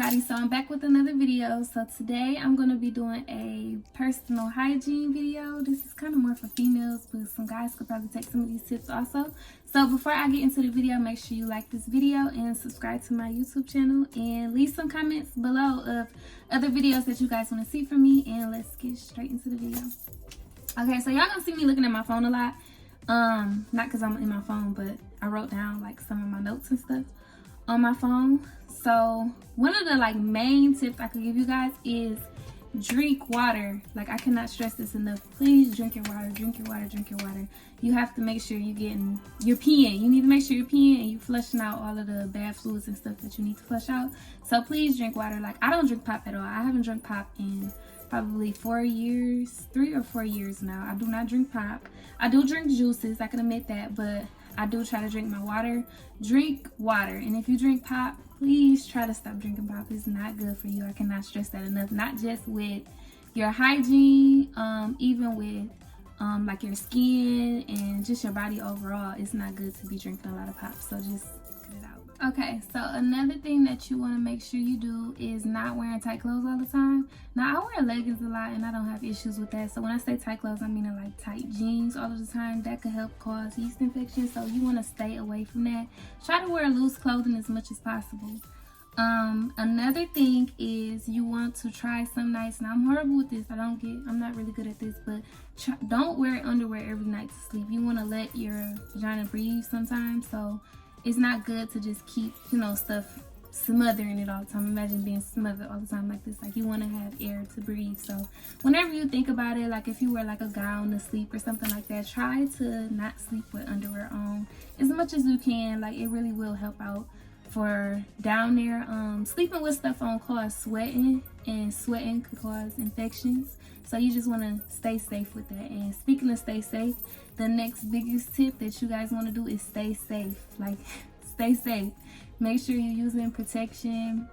everybody, so I'm back with another video. So today I'm going to be doing a personal hygiene video. This is kind of more for females, but some guys could probably take some of these tips also. So before I get into the video, make sure you like this video and subscribe to my YouTube channel and leave some comments below of other videos that you guys want to see from me, and let's get straight into the video. Okay, so y'all gonna see me looking at my phone a lot. Not because I'm in my phone, but I wrote down like some of my notes and stuff on my phone. So one of the main tips I could give you guys is drink water. Like, I cannot stress this enough. Please drink your water, drink your water, drink your water. You have to make sure you're peeing. You need to make sure you're peeing and you're flushing out all of the bad fluids and stuff that you need to flush out. So please drink water. Like, I don't drink pop at all. I haven't drank pop in probably 4 years, 3 or 4 years now. I do not drink pop. I do drink juices, I can admit that, but I do try to drink my water. Drink water. And if you drink pop, please try to stop drinking pop. It's not good for you. I cannot stress that enough. Not just with your hygiene, even with like your skin and just your body overall. It's not good to be drinking a lot of pop. So just cut it out. Okay, so another thing that you want to make sure you do is not wearing tight clothes all the time. Now, I wear leggings a lot and I don't have issues with that. So when I say tight clothes, I mean like tight jeans all of the time. That could help cause yeast infections. So you want to stay away from that. Try to wear loose clothing as much as possible. Another thing is you want to try some nights. Now, I'm horrible with this. I'm not really good at this, but don't wear underwear every night to sleep. You want to let your vagina breathe sometimes. So it's not good to just keep, stuff smothering it all the time. Imagine being smothered all the time like this. Like, you want to have air to breathe. So whenever you think about it, like if you wear like a gown to sleep or something like that, try to not sleep with underwear on as much as you can. Like, it really will help out for down there. Sleeping with stuff on causes sweating, and sweating could cause infections. So you just want to stay safe with that. And speaking of stay safe, the next biggest tip that you guys want to do is stay safe. Like, stay safe. Make sure you're using protection.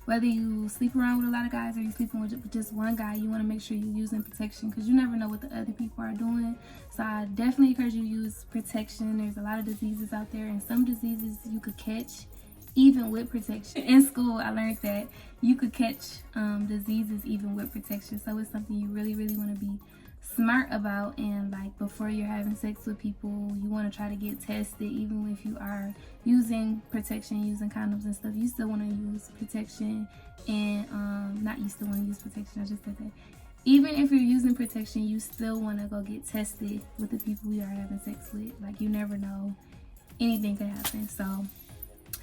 Whether you sleep around with a lot of guys or you're sleeping with just one guy, you want to make sure you're using protection, because you never know what the other people are doing. So I definitely encourage you to use protection. There's a lot of diseases out there, and some diseases you could catch even with protection. In school, I learned that you could catch diseases even with protection. So it's something you really, really want to be smart about. And like, before you're having sex with people, you want to try to get tested. Even if you are using protection, using condoms and stuff, you still want to use protection. And not you still want to use protection, I just said that. Even if you're using protection, you still want to go get tested with the people you are having sex with. Like, you never know, anything could happen. So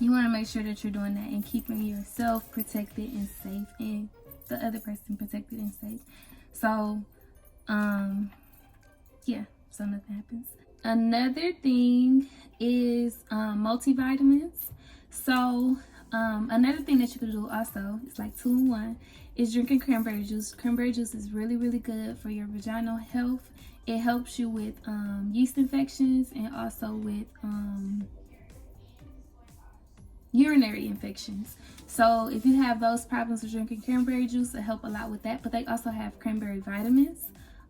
you want to make sure that you're doing that and keeping yourself protected and safe, and the other person protected and safe. So yeah, so nothing happens. Another thing is multivitamins. So another thing that you can do also, it's like 2 in 1, is drinking cranberry juice. Cranberry juice is really, really good for your vaginal health. It helps you with yeast infections and also with urinary infections. So if you have those problems with drinking cranberry juice, it help a lot with that. But they also have cranberry vitamins.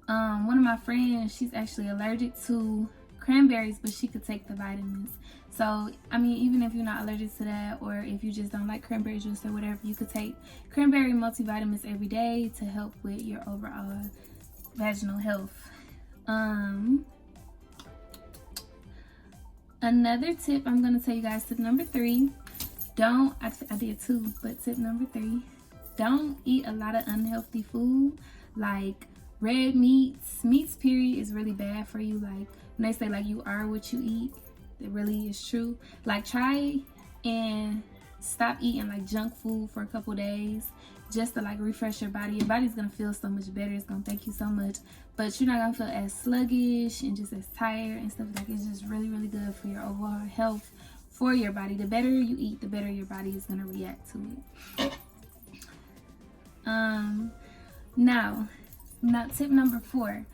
One of my friends, she's actually allergic to cranberries, but she could take the vitamins. So I mean, even if you're not allergic to that, or if you just don't like cranberry juice or whatever, you could take cranberry multivitamins every day to help with your overall vaginal health. Another tip I'm going to tell you guys, tip number 3. I did 2, but tip number 3, don't eat a lot of unhealthy food like red meats. Meats period is really bad for you. Like, when they say like you are what you eat, it really is true. Like, try and stop eating like junk food for a couple days just to like refresh your body. Your body's gonna feel so much better. It's gonna thank you so much, but you're not gonna feel as sluggish and just as tired and stuff. Like, it's just really, really good for your overall health, for your body. The better you eat, the better your body is gonna react to it. Now tip number 4.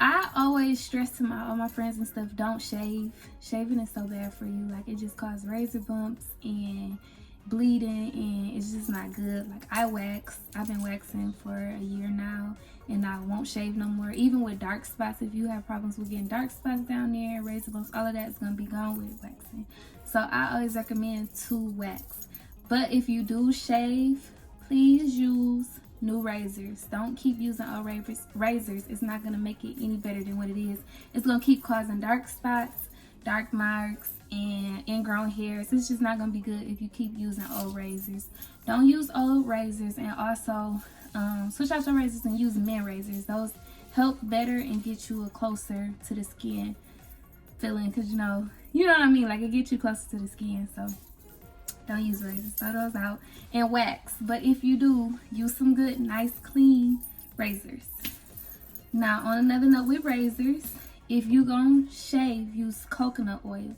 I always stress to all my friends and stuff, don't shave. Shaving is so bad for you. Like, it just causes razor bumps and bleeding, and it's just not good. Like, I wax. I've been waxing for a year now, and I won't shave no more. Even with dark spots, if you have problems with getting dark spots down there, razor bumps, all of that is going to be gone with waxing. So I always recommend to wax. But if you do shave, please use new razors. Don't keep using old razors. It's not going to make it any better than what it is. It's going to keep causing dark spots, dark marks, and ingrown hairs. It's just not going to be good if you keep using old razors. Don't use old razors, and also switch out your razors and use men razors. Those help better and get you a closer to the skin feeling, because you know what I mean, like it gets you closer to the skin. So don't use razors, throw those out. And wax. But if you do, use some good, nice, clean razors. Now, on another note with razors, if you gonna shave, use coconut oil.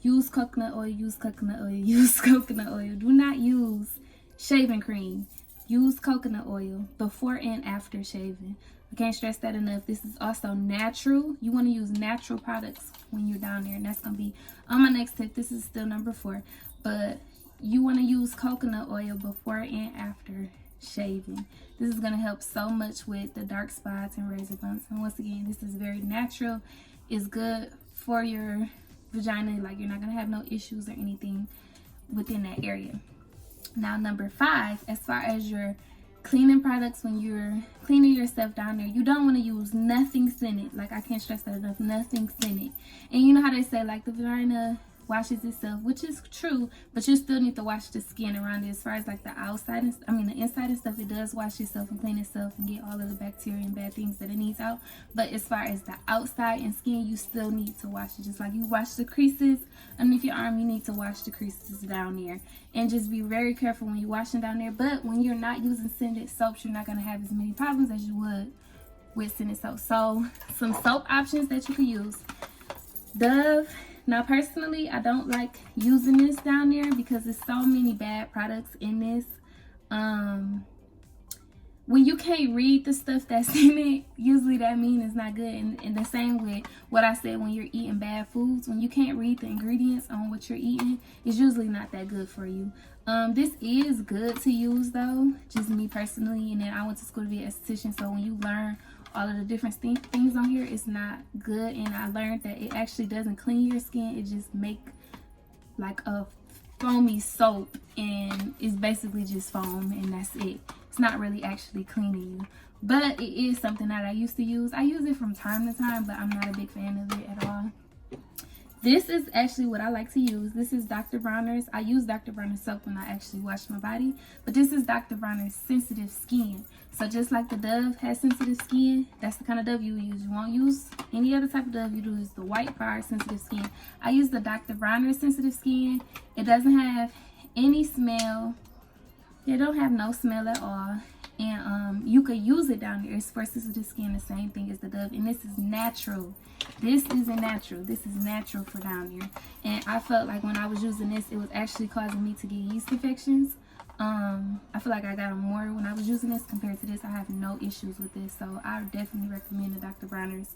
Use coconut oil, use coconut oil, use coconut oil. Do not use shaving cream. Use coconut oil before and after shaving. I can't stress that enough. This is also natural. You want to use natural products when you're down there. And that's going to be on my next tip. This is still number 4. But you want to use coconut oil before and after shaving. This is going to help so much with the dark spots and razor bumps. And once again, this is very natural. It's good for your vagina. Like, you're not going to have no issues or anything within that area. Now, number 5, as far as your cleaning products, when you're cleaning yourself down there, you don't want to use nothing scented. Like, I can't stress that enough, nothing scented. And you know how they say, like, the vagina washes itself, which is true, but you still need to wash the skin around it. As far as like the outside and the inside and stuff, it does wash itself and clean itself and get all of the bacteria and bad things that it needs out. But as far as the outside and skin, you still need to wash it. Just like you wash the creases underneath your arm, you need to wash the creases down there. And just be very careful when you're washing down there. But when you're not using scented soaps, you're not going to have as many problems as you would with scented soap. So some soap options that you can use. Dove. Now, personally, I don't like using this down there because there's so many bad products in this. When you can't read the stuff that's in it, usually that means it's not good. And the same with what I said when you're eating bad foods. When you can't read the ingredients on what you're eating, it's usually not that good for you. This is good to use, though, just me personally. And then I went to school to be an esthetician, so when you learn all of the different things on here, it's not good. And I learned that it actually doesn't clean your skin. It just make like a foamy soap, and it's basically just foam, and that's it. It's not really actually cleaning you, but it is something that I used to use. I use it from time to time, but I'm not a big fan of it at all. This is actually what I like to use. This is Dr. Bronners. I use Dr. Bronners soap when I actually wash my body, but this is Dr. Bronners Sensitive Skin. So just like the Dove has sensitive skin, that's the kind of Dove you use. You won't use any other type of Dove. You use the white bar sensitive skin. I use the Dr. Bronners Sensitive Skin. It doesn't have any smell. It don't have no smell at all. And you could use it down there. It's for sensitive skin, the same thing as the Dove. And this is natural. This isn't natural. This is natural for down here. And I felt like when I was using this, it was actually causing me to get yeast infections. I feel like I got them more when I was using this compared to this. I have no issues with this. So I definitely recommend the Dr. Bronners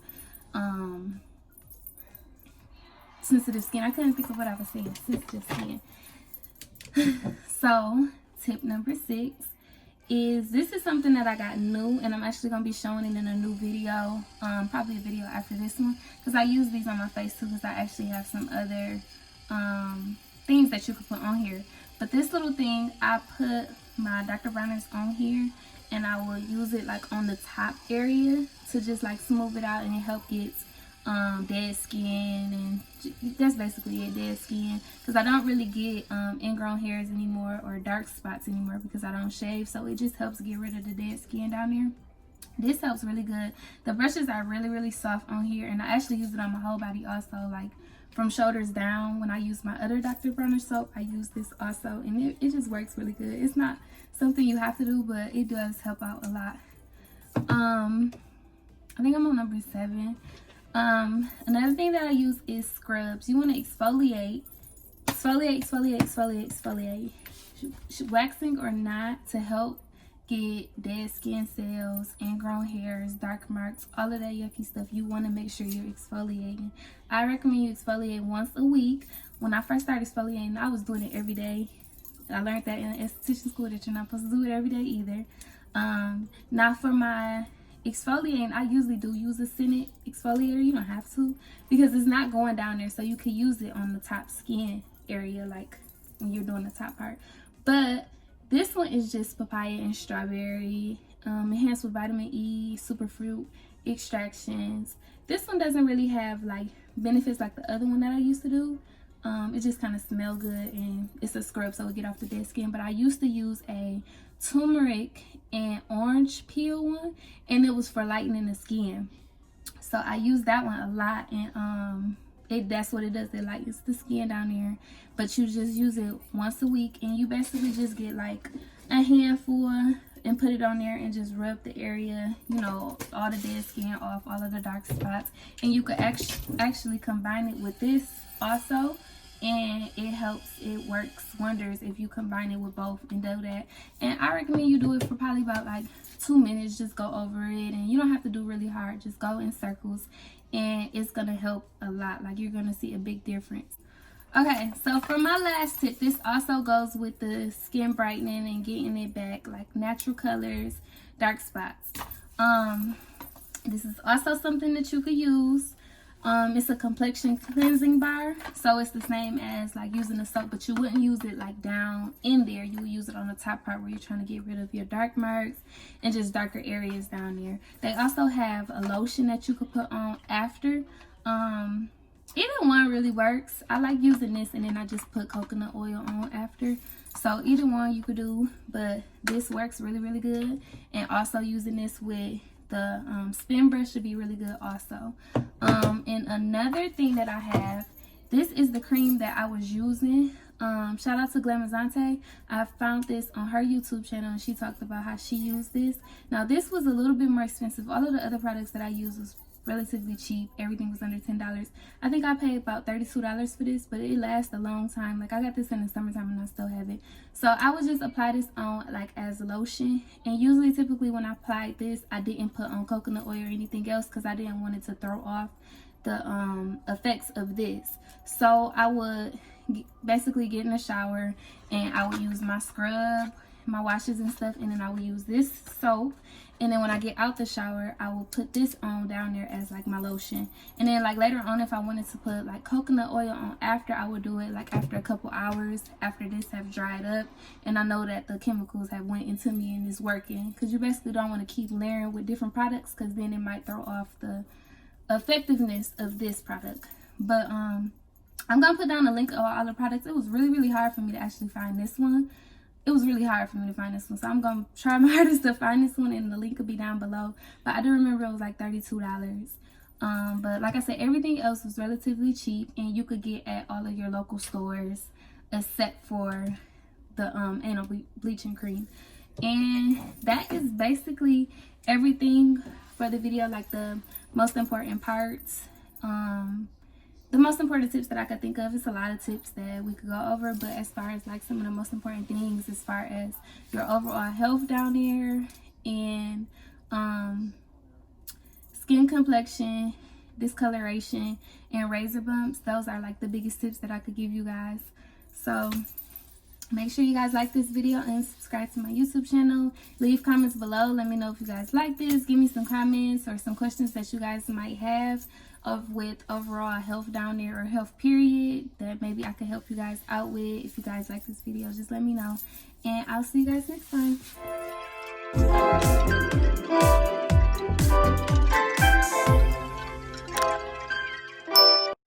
sensitive skin. I couldn't think of what I was saying. Sensitive skin. So tip number 6 is, this is something that I got new, and I'm actually going to be showing it in a new video, probably a video after this one, because I use these on my face too, because I actually have some other things that you can put on here. But this little thing, I put my Dr. Bronners on here, and I will use it like on the top area to just like smooth it out, and it help get dead skin, and that's basically it, dead skin, because I don't really get ingrown hairs anymore or dark spots anymore because I don't shave. So it just helps get rid of the dead skin down there. This helps really good. The brushes are really soft on here, and I actually use it on my whole body also, like from shoulders down. When I use my other Dr. Bronner soap, I use this also, and it just works really good. It's not something you have to do, but it does help out a lot. I think I'm on number 7. Another thing that I use is scrubs. You want to exfoliate, waxing or not, to help get dead skin cells, ingrown hairs, dark marks, all of that yucky stuff. You want to make sure you're exfoliating. I recommend you exfoliate once a week. When I first started exfoliating, I was doing it every day. I learned that in esthetician school that you're not supposed to do it every day either. Now for my exfoliating, I usually do use a scented exfoliator. You don't have to, because it's not going down there, so you can use it on the top skin area, like when you're doing the top part. But this one is just papaya and strawberry, enhanced with vitamin E, superfruit extractions. This one doesn't really have like benefits like the other one that I used to do. It just kind of smells good, and it's a scrub, so it get off the dead skin. But I used to use a turmeric and orange peel one, and it was for lightening the skin. So I use that one a lot, and that's what it does. It lightens the skin down there. But you just use it once a week, and you basically just get like a handful and put it on there and just rub the area, you know, all the dead skin off, all of the dark spots. And you could actually combine it with this also, and it works wonders if you combine it with both and do that. And I recommend you do it for probably about like 2 minutes. Just go over it, and you don't have to do really hard. Just go in circles, and it's gonna help a lot. Like, you're gonna see a big difference. Okay, so for my last tip, this also goes with the skin brightening and getting it back, like natural colors, dark spots. This is also something that you could use. It's a complexion cleansing bar, so it's the same as like using a soap, but you wouldn't use it like down in there. You would use it on the top part where you're trying to get rid of your dark marks and just darker areas down there. They also have a lotion that you could put on after. Either one really works. I like using this, and then I just put coconut oil on after. So either one you could do, but this works really, really good. And also using this with the spin brush should be really good also. And another thing that I have, this is the cream that I was using. Shout out to Glamazante. I found this on her YouTube channel, and she talked about how she used this. Now, this was a little bit more expensive. All of the other products that I used was relatively cheap. Everything was under $10. I think I paid about $32 for this, but it lasts a long time. Like, I got this in the summertime, and I still have it. So I would just apply this on like as lotion, and usually typically when I applied this, I didn't put on coconut oil or anything else because I didn't want it to throw off the effects of this. So I would basically get in the shower, and I would use my scrub, my washes and stuff, and then I would use this soap. And then when I get out the shower, I will put this on down there as like my lotion. And then like later on, if I wanted to put like coconut oil on after, I would do it like after a couple hours after this have dried up, and I know that the chemicals have went into me and is working. Because you basically don't want to keep layering with different products, because then it might throw off the effectiveness of this product. But I'm gonna put down a link of all the products. It was really, really hard for me to actually find this one. It was really hard for me to find this one, so I'm gonna try my hardest to find this one, and the link will be down below. But I do remember it was like $32. But like I said, everything else was relatively cheap, and you could get at all of your local stores except for the anal bleaching cream. And that is basically everything for the video, like the most important parts. The most important tips that I could think of. It's a lot of tips that we could go over, but as far as like some of the most important things as far as your overall health down there, and skin complexion, discoloration, and razor bumps, those are like the biggest tips that I could give you guys. So make sure you guys like this video and subscribe to my YouTube channel. Leave comments below. Let me know if you guys like this. Give me some comments or some questions that you guys might have with overall health down there, or health period, that maybe I could help you guys out with. If you guys like this video, just let me know, and I'll see you guys next time.